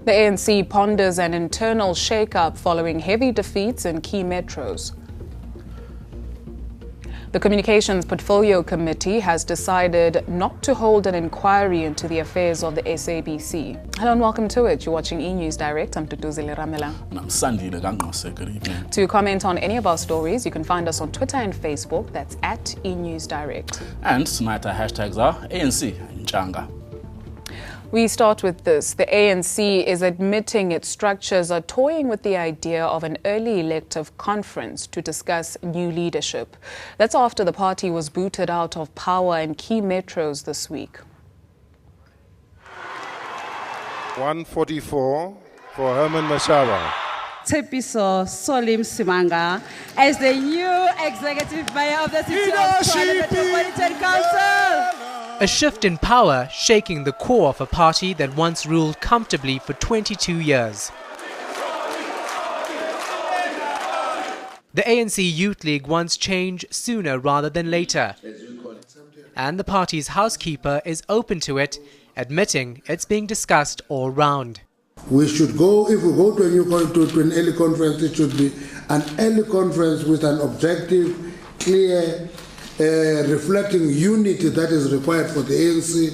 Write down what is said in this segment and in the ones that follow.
The ANC ponders an internal shake-up following heavy defeats in key metros. The Communications Portfolio Committee has decided not to hold an inquiry into the affairs of the SABC. Hello and welcome to it. You're watching eNews Direct. I'm Tutuzile Ramela. And I'm Sandy Legangose. Good evening. To comment on any of our stories, you can find us on Twitter and Facebook. That's at eNews Direct. And tonight our hashtags are ANC Nchanga. We start with this. The ANC is admitting its structures are toying with the idea of an early elective conference to discuss new leadership. That's after the party was booted out of power in key metros this week. 144 for Herman Mashaba. Tepiso Solim Simanga as the new executive mayor of the city of Parliamentary Council. A shift in power shaking the core of a party that once ruled comfortably for 22 years. The ANC Youth League wants change sooner rather than later. And the party's housekeeper is open to it, admitting it's being discussed all round. We should go, if we go to an early conference, it should be an early conference with an objective, clear, reflecting unity that is required for the ANC.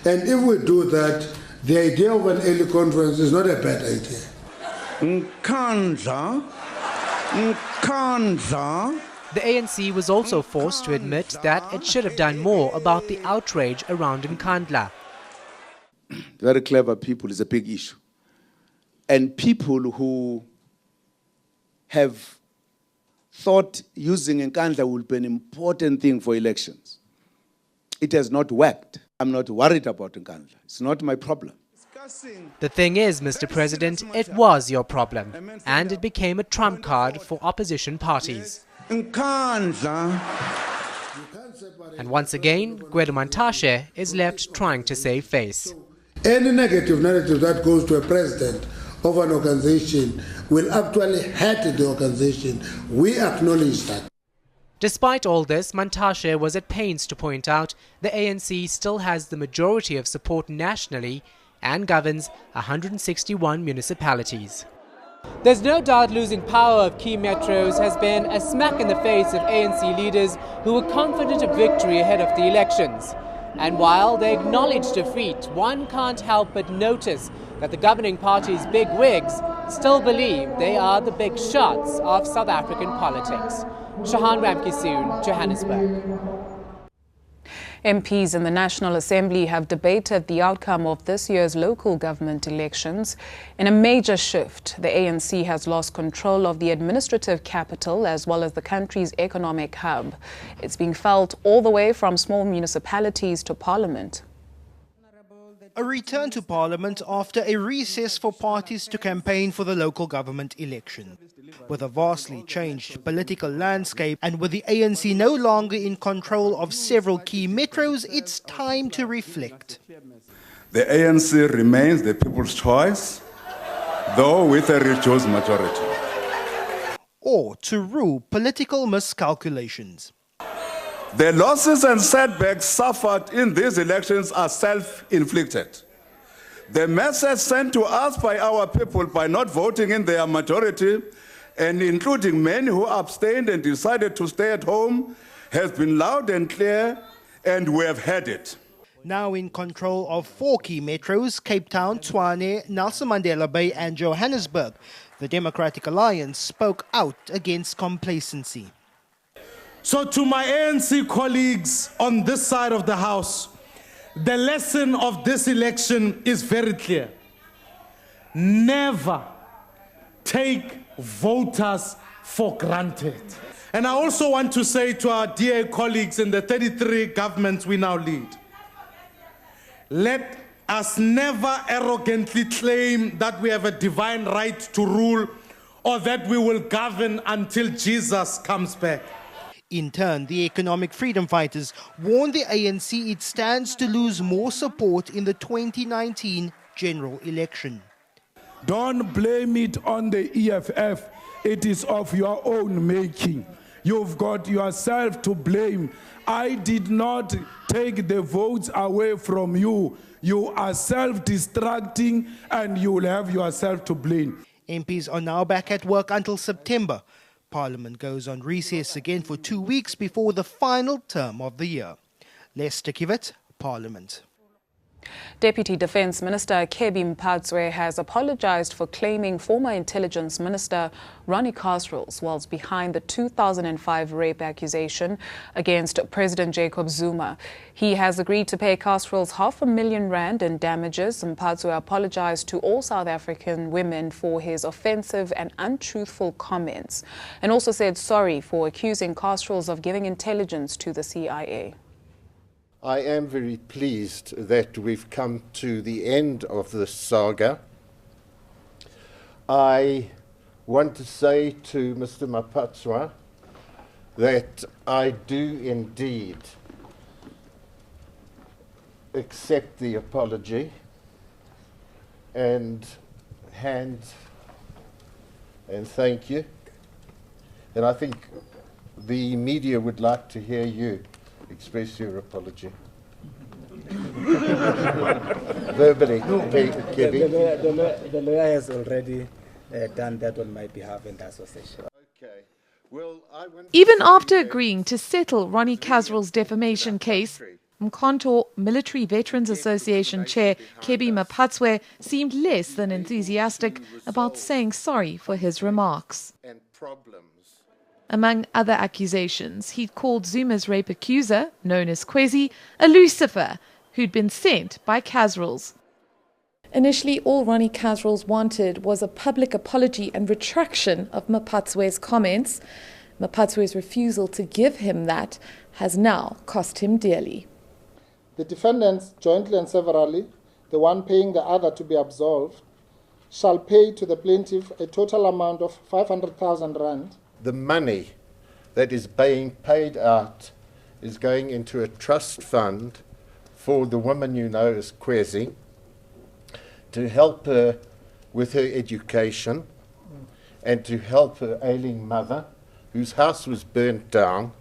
And if we do that, the idea of an early conference is not a bad idea. The ANC was also forced to admit that it should have done more about the outrage around Nkandla. Very clever people is a big issue. And people who have thought using Nkandla would be an important thing for elections. It has not worked. I'm not worried about Nkandla. It's not my problem. The thing is, Mr. President, it was your problem, and it became a trump card for opposition parties. And once again, Maphatsoe is left trying to save face. Any negative narrative that goes to a president of an organization will actually hurt the organization. We acknowledge that. Despite all this, Maphatsoe was at pains to point out the ANC still has the majority of support nationally and governs 161 municipalities. There's no doubt losing power of key metros has been a smack in the face of ANC leaders who were confident of victory ahead of the elections. And while they acknowledge defeat, one can't help but notice that the governing party's big wigs still believe they are the big shots of South African politics. Shahan Ramkisoon, Johannesburg. MPs in the National Assembly have debated the outcome of this year's local government elections. In a major shift, the ANC has lost control of the administrative capital as well as the country's economic hub. It's being felt all the way from small municipalities to Parliament. A return to Parliament after a recess for parties to campaign for the local government election. With a vastly changed political landscape and with the ANC no longer in control of several key metros, it's time to reflect. The ANC remains the people's choice, though with a reduced majority. Or to rule political miscalculations. The losses and setbacks suffered in these elections are self-inflicted. The message sent to us by our people by not voting in their majority, and including many who abstained and decided to stay at home, has been loud and clear, and we have heard it. Now in control of 4 key metros, Cape Town, Tshwane, Nelson Mandela Bay and Johannesburg, the Democratic Alliance spoke out against complacency. So to my ANC colleagues on this side of the House, the lesson of this election is very clear. Never take voters for granted. And I also want to say to our dear colleagues in the 33 governments we now lead, let us never arrogantly claim that we have a divine right to rule or that we will govern until Jesus comes back. In turn, the economic freedom fighters warned the ANC it stands to lose more support in the 2019 general election. Don't blame it on the EFF. It is of your own making. You've got yourself to blame. I did not take the votes away from you. You are self-destructing and you will have yourself to blame. MPs are now back at work until September. Parliament goes on recess again for 2 weeks before the final term of the year. Lester Kivet, Parliament. Deputy Defence Minister Maphatsoe has apologised for claiming former Intelligence Minister Ronnie Kasrils was behind the 2005 rape accusation against President Jacob Zuma. He has agreed to pay Kasrils R500,000 in damages. Maphatsoe apologised to all South African women for his offensive and untruthful comments and also said sorry for accusing Kasrils of giving intelligence to the CIA. I am very pleased that we've come to the end of this saga. I want to say to Mr. Maphatsoe that I do indeed accept the apology and thank you. And I think the media would like to hear you express your apology. Verbally. The lawyer has already done that on my behalf in the association. Okay. Well, even after agreeing to settle Ronnie Kasrils' defamation case, Mkhonto Military Veterans Association Chair Maphatsoe seemed less than enthusiastic about saying sorry for his remarks. Among other accusations, he'd called Zuma's rape accuser, known as Kwezi, a Lucifer who'd been sent by Kasrils. Initially, all Ronnie Kasrils wanted was a public apology and retraction of Maphatsoe's comments. Maphatsoe's refusal to give him that has now cost him dearly. The defendants, jointly and severally, the one paying the other to be absolved, shall pay to the plaintiff a total amount of 500,000 rand. The money that is being paid out is going into a trust fund for the woman you know as Kwezi to help her with her education and to help her ailing mother whose house was burnt down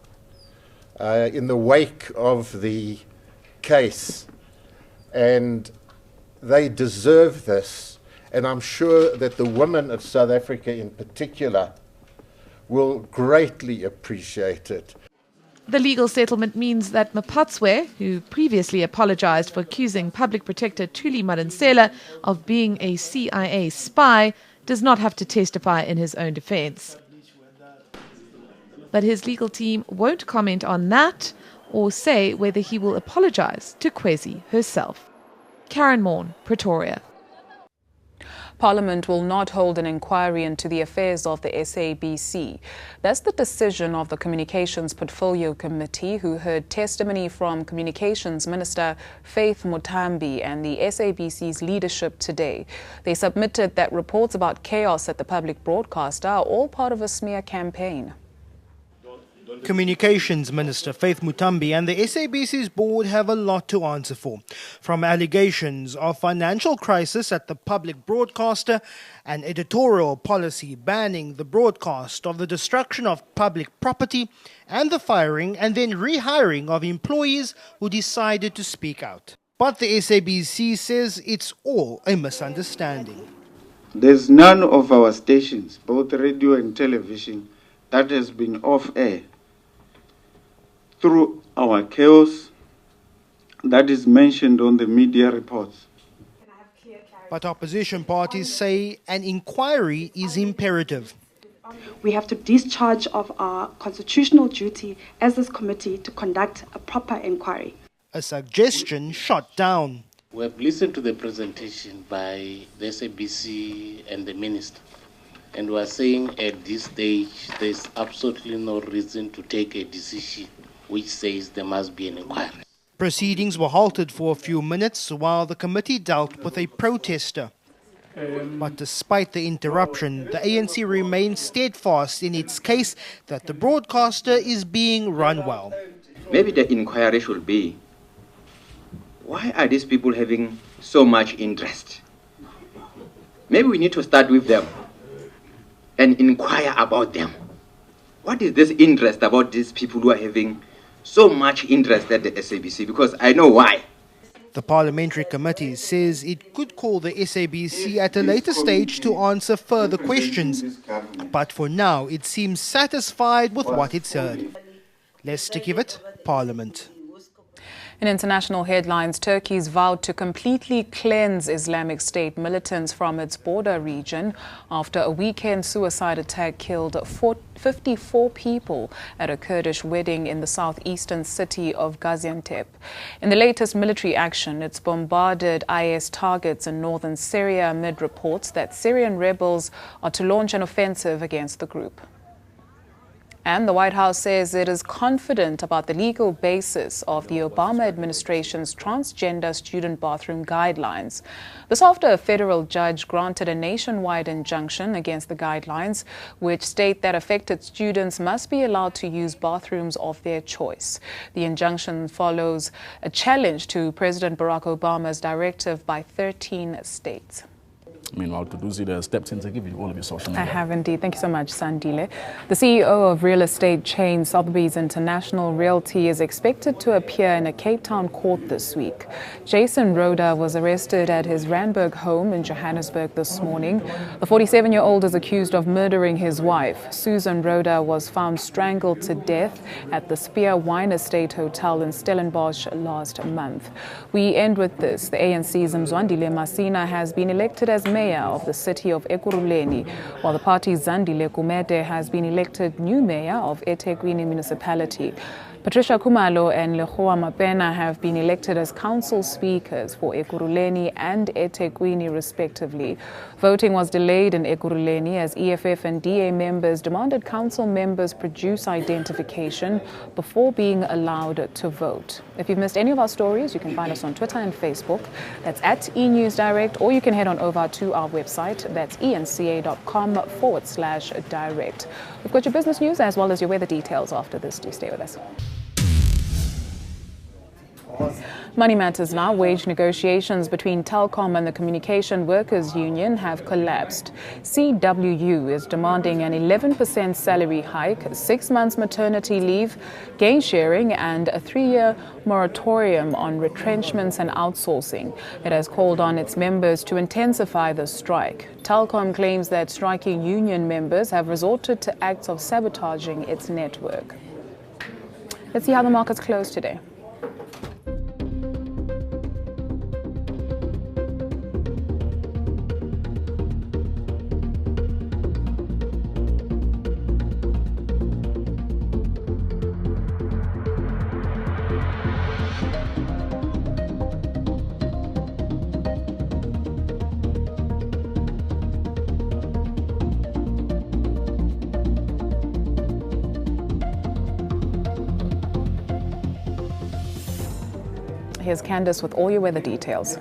in the wake of the case. And they deserve this, and I'm sure that the women of South Africa in particular will greatly appreciate it. The legal settlement means that Maphatsoe, who previously apologised for accusing Public Protector Thuli Madonsela of being a CIA spy, does not have to testify in his own defence. But his legal team won't comment on that or say whether he will apologise to Kwezi herself. Karen Morn, Pretoria. Parliament will not hold an inquiry into the affairs of the SABC. That's the decision of the Communications Portfolio Committee, who heard testimony from Communications Minister Faith Muthambi and the SABC's leadership today. They submitted that reports about chaos at the public broadcaster are all part of a smear campaign. Communications Minister Faith Muthambi and the SABC's board have a lot to answer for, from allegations of financial crisis at the public broadcaster, an editorial policy banning the broadcast of the destruction of public property, and the firing and then rehiring of employees who decided to speak out. But the SABC says it's all a misunderstanding. There's none of our stations, both radio and television, that has been off air through our chaos that is mentioned on the media reports. But opposition parties say an inquiry is imperative. We have to discharge of our constitutional duty as this committee to conduct a proper inquiry. A suggestion shot down. We have listened to the presentation by the SABC and the minister, and we are saying at this stage there's absolutely no reason to take a decision which says there must be an inquiry. Proceedings were halted for a few minutes while the committee dealt with a protester. But despite the interruption, the ANC remains steadfast in its case that the broadcaster is being run well. Maybe the inquiry should be, why are these people having so much interest? Maybe we need to start with them and inquire about them. what is this interest about these people who are having so much interest at the SABC? Because I know why. The Parliamentary Committee says it could call the SABC at a later stage to answer further questions, but for now it seems satisfied with what it's heard. Let's stick with it, Parliament. In international headlines, Turkey's vowed to completely cleanse Islamic State militants from its border region after a weekend suicide attack killed 54 people at a Kurdish wedding in the southeastern city of Gaziantep. In the latest military action, it's bombarded IS targets in northern Syria amid reports that Syrian rebels are to launch an offensive against the group. And the White House says it is confident about the legal basis of the Obama administration's transgender student bathroom guidelines. This after a federal judge granted a nationwide injunction against the guidelines, which state that affected students must be allowed to use bathrooms of their choice. The injunction follows a challenge to President Barack Obama's directive by 13 states. Meanwhile, Duduzi stepped in to give you all of your social media. I have indeed. Thank you so much, Sandile. The CEO of real estate chain Sotheby's International Realty is expected to appear in a Cape Town court this week. Jason Roda was arrested at his Randburg home in Johannesburg this morning. The 47-year-old is accused of murdering his wife. Susan Roda was found strangled to death at the Spear Wine Estate Hotel in Stellenbosch last month. We end with this. The ANC's Mzwandile Masina has been elected as mayor of the city of Ekurhuleni, while the party's Zandile Kumete has been elected new mayor of eThekwini municipality. Patricia Khumalo and Lekgoa Mapena have been elected as council speakers for Ekurhuleni and eThekwini respectively. Voting was delayed in Ekurhuleni as EFF and DA members demanded council members produce identification before being allowed to vote. If you've missed any of our stories, you can find us on Twitter and Facebook. That's at eNews Direct, or you can head on over to our website. That's eNCA.com/direct. We've got your business news as well as your weather details after this. Do stay with us. Money matters now. Wage negotiations between Telkom and the Communication Workers Union have collapsed. CWU is demanding an 11% salary hike, 6 months maternity leave, gain sharing, and a 3-year moratorium on retrenchments and outsourcing. It has called on its members to intensify the strike. Telkom claims that striking union members have resorted to acts of sabotaging its network. Let's see how the markets closed today. Here's Candace with all your weather details.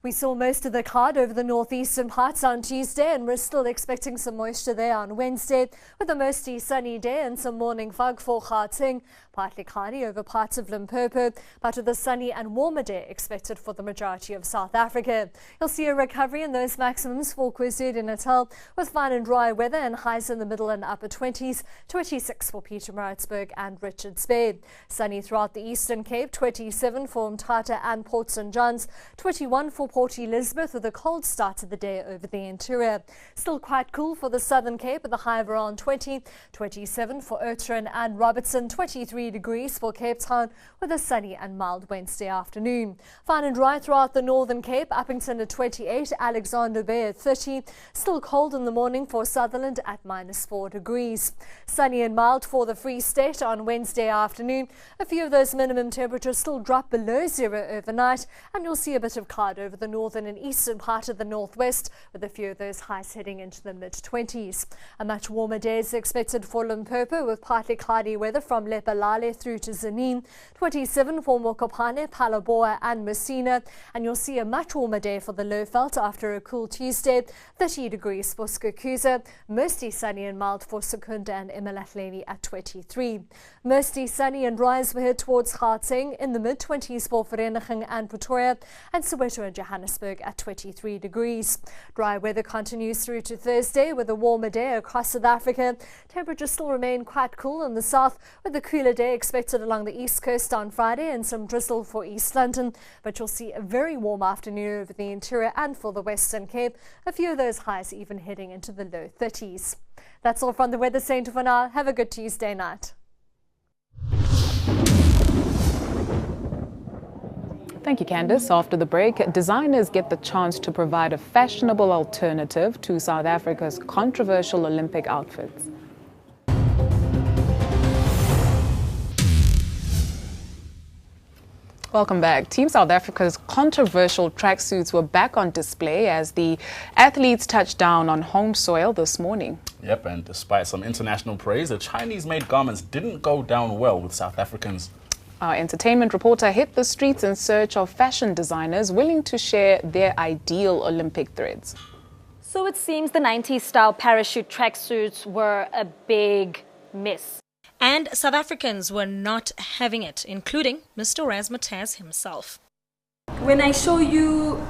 We saw most of the cloud over the northeastern parts on Tuesday, and we're still expecting some moisture there on Wednesday, with a mostly sunny day and some morning fog for Gauteng. Partly cloudy over parts of Limpopo, but with a sunny and warmer day expected for the majority of South Africa. You'll see a recovery in those maximums for KwaZulu-Natal, with fine and dry weather and highs in the middle and upper 20s, 26 for Pietermaritzburg and Richards Bay. Sunny throughout the Eastern Cape, 27 for Mthatha and Port St. John's, 21 for Port Elizabeth, with a cold start to the day over the interior. Still quite cool for the Southern Cape, with a high of around 20, 27 for Oudtshoorn and Robertson, 23 degrees for Cape Town, with a sunny and mild Wednesday afternoon. Fine and dry throughout the Northern Cape, Uppington at 28, Alexander Bay at 30. Still cold in the morning for Sutherland at -4 degrees. Sunny and mild for the Free State on Wednesday afternoon. A few of those minimum temperatures still drop below zero overnight, and you'll see a bit of cloud over the northern and eastern part of the northwest, with a few of those highs heading into the mid-20s. A much warmer day is expected for Limpopo, with partly cloudy weather from Lephalale through to Zanin, 27 for Mokopane, Phalaborwa and Messina, and you'll see a much warmer day for the Lowveld after a cool Tuesday, 30 degrees for Skukuza, mostly sunny and mild for Secunda and Emalahleni at 23. Mostly sunny and dry as we head towards Gauteng, in the mid-20s for Vereniging and Pretoria, and Soweto and Johannesburg Johannesburg at 23 degrees. Dry weather continues through to Thursday with a warmer day across South Africa. Temperatures still remain quite cool in the south, with a cooler day expected along the east coast on Friday and some drizzle for East London. But you'll see a very warm afternoon over the interior and for the Western Cape. A few of those highs even heading into the low 30s. That's all from the Weather Centre for now. Have a good Tuesday night. Thank you, Candice. After the break, designers get the chance to provide a fashionable alternative to South Africa's controversial Olympic outfits. Welcome back. Team South Africa's controversial tracksuits were back on display as the athletes touched down on home soil this morning. Yep, and despite some international praise, the Chinese-made garments didn't go down well with South Africans. Our entertainment reporter hit the streets in search of fashion designers willing to share their ideal Olympic threads. So it seems the 90s-style parachute tracksuits were a big miss. And South Africans were not having it, including Mr. Maphatsoe himself. When I show you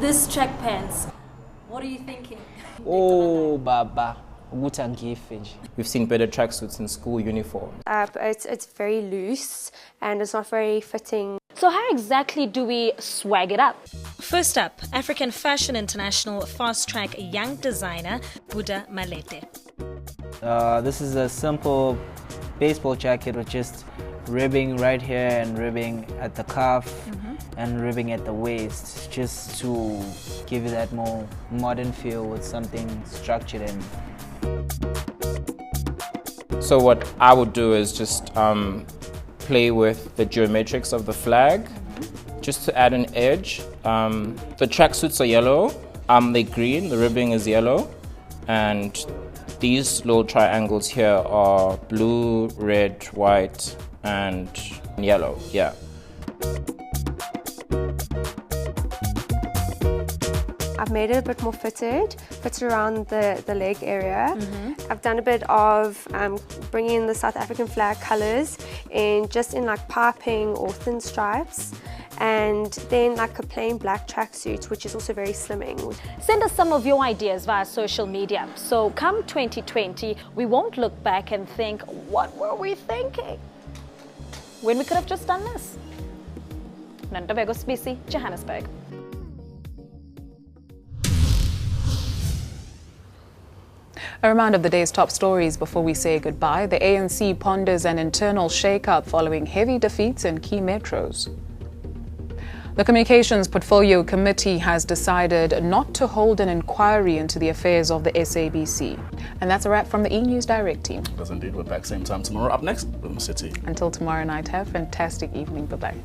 this track pants, what are you thinking? Oh, Baba. We've seen better tracksuits in school uniforms. It's very loose and it's not very fitting. So how exactly do we swag it up? First up, African Fashion International fast-track young designer Buddha Malete. This is a simple baseball jacket with just ribbing right here and ribbing at the cuff and ribbing at the waist, just to give you that more modern feel with something structured in. So what I would do is just play with the geometrics of the flag, just to add an edge. The tracksuits are yellow, they're green, the ribbing is yellow, and these little triangles here are blue, red, white, and yellow, yeah. I've made it a bit more fitted around the leg area. I've done a bit of bringing in the South African flag colours in like piping or thin stripes, and then like a plain black tracksuit, which is also very slimming. Send us some of your ideas via social media. So come 2020, we won't look back and think, what were we thinking? When we could have just done this. Nandabego SABC, Johannesburg. A reminder of the day's top stories before we say goodbye. The ANC ponders an internal shake-up following heavy defeats in key metros. The Communications Portfolio Committee has decided not to hold an inquiry into the affairs of the SABC. And that's a wrap from the eNews Direct team. Yes, indeed. We're back same time tomorrow. Up next, Boom City. Until tomorrow night, have a fantastic evening. Bye-bye.